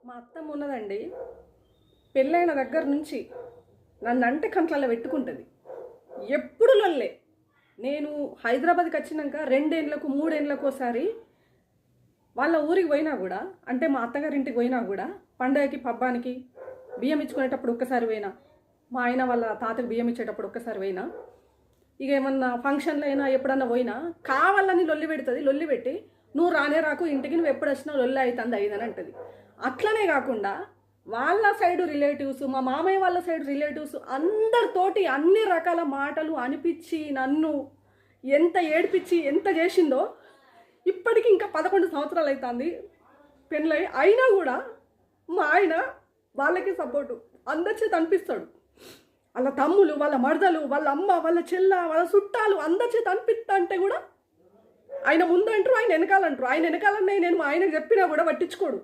మా అత్తమ్మ ఉన్నదండి, పెళ్ళైన దగ్గర నుంచి నన్ను అంటే కంట్లలో పెట్టుకుంటుంది. ఎప్పుడు లొల్లే. నేను హైదరాబాద్కి వచ్చినాక 2 ఏళ్ళకు 3 ఏళ్ళకు ఒకసారి వాళ్ళ ఊరికి పోయినా కూడా, అంటే మా అత్తగారింటికి పోయినా కూడా, పండగకి పబ్బానికి బియ్యం ఇచ్చుకునేటప్పుడు ఒక్కసారి పోయినా, మా ఆయన వాళ్ళ తాతకి బియ్యం ఇచ్చేటప్పుడు ఒక్కసారి పోయినా, ఇక ఏమన్నా ఫంక్షన్లు అయినా ఎప్పుడన్నా పోయినా కావాలని లొల్లి పెడుతుంది. లొల్లి పెట్టి నువ్వు రానే రాకు ఇంటికి, నువ్వు ఎప్పుడు వచ్చినా లొల్లి అవుతుంది అయిందని అంటుంది. అట్లనే కాకుండా వాళ్ళ సైడు రిలేటివ్స్, మా మామయ్య వాళ్ళ సైడ్ రిలేటివ్స్ అందరితోటి అన్ని రకాల మాటలు అనిపించి నన్ను ఎంత ఏడిపించి ఎంత చేసిందో. ఇప్పటికి ఇంకా 11 సంవత్సరాలు అవుతుంది పెళ్ళై, అయినా కూడా మా ఆయన వాళ్ళకి సపోర్టు అందరి చేత అనిపిస్తాడు. వాళ్ళ తమ్ములు, వాళ్ళ మరదలు, వాళ్ళ అమ్మ, వాళ్ళ చెల్ల, వాళ్ళ చుట్టాలు అందరి చేత అనిపిస్తా అంటే కూడా ఆయన ముందంటారు, ఆయన వెనకాలంటారు. ఆయన వెనకాలనే నేను మా ఆయనకు చెప్పినా కూడా పట్టించుకోడు.